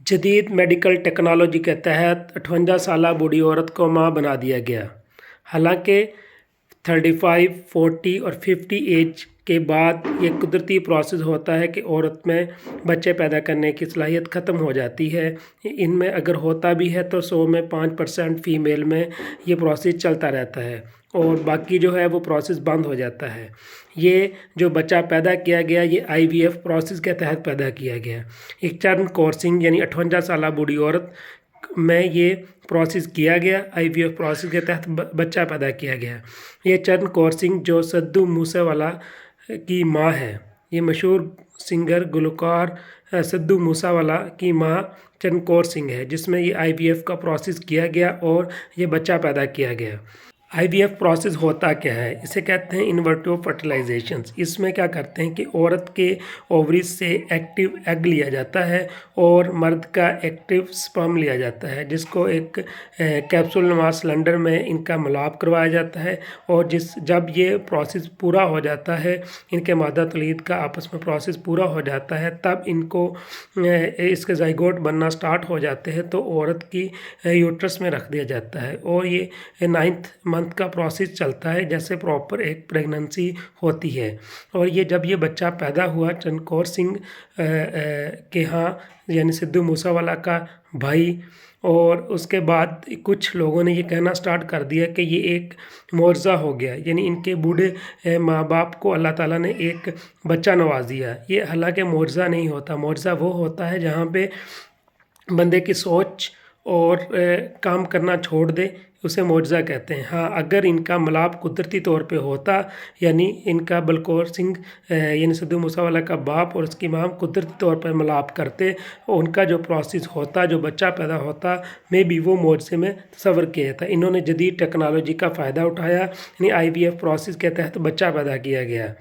जदीद medical technology के तहत 58 साला बूढ़ी औरत को मां बना दिया गया। हालांकि 35, 40 और 50 एज के बाद ये कुदरती प्रोसेस होता है कि औरत में बच्चे पैदा करने की सलाहियत ख़त्म हो जाती है। इनमें अगर होता भी है तो 100 में 5% फ़ीमेल में ये प्रोसेस चलता रहता है और बाकी जो है वो प्रोसेस बंद हो जाता है। ये जो बच्चा पैदा किया गया ये IVF प्रोसेस के तहत पैदा किया गया। इक्चर्न कोर्सिंग यानी 58 साला बूढ़ी औरत में ये प्रोसेस किया गया। IVF प्रोसेस के तहत बच्चा पैदा किया गया। ये चरण कौर जो सिद्धू मूसेवाला की मां है, ये मशहूर सिंगर गुलकार सिद्धू मूसेवाला की मां चरण कौर है, जिसमें ये IVF का प्रोसेस किया गया और ये बच्चा पैदा किया गया। IVF प्रोसेस होता क्या है? इसे कहते हैं इन्वर्टिव फर्टिलाइजेशन। इसमें क्या करते हैं कि औरत के ओवरीज से एक्टिव एग लिया जाता है और मर्द का एक्टिव स्पर्म लिया जाता है, जिसको एक कैप्सूल नुमा सिलेंडर में इनका मिलाप करवाया जाता है और जब ये प्रोसेस पूरा हो जाता है, इनके मादा तौलीद का आपस में प्रोसेस पूरा हो जाता है, तब इनको इसके ज़ाइगोट बनना स्टार्ट हो जाते हैं तो औरत की यूट्रस में रख दिया जाता है और ये 9th मंथ का प्रोसेस चलता है, जैसे प्रॉपर एक प्रेगनेंसी होती है। और ये जब ये बच्चा पैदा हुआ चनकौर सिंह के यहाँ यानी सिद्धू मूसेवाला का भाई, और उसके बाद कुछ लोगों ने ये कहना स्टार्ट कर दिया कि ये एक मुआवजा हो गया, यानी इनके बूढ़े माँ बाप को अल्लाह ताला ने एक बच्चा नवाज दिया। ये हालांकि मुआवजा नहीं होता। मुआवजा वो होता है जहाँ पे बंदे की सोच और काम करना छोड़ दे, उसे मुआवजा कहते हैं। हाँ, अगर इनका मिलाप कुदरती तौर पे होता, यानी इनका बलकौर सिंह यानी सिद्धू मूसेवाला का बाप और उसकी मां कुदरती तौर पर मिलाप करते, उनका जो प्रोसेस होता, जो बच्चा पैदा होता, में भी वो मुआवजे में तस्वर किया था। इन्होंने जदीद टेक्नोलॉजी का फ़ायदा उठाया, यानी IVF प्रोसेस के तहत बच्चा पैदा किया गया।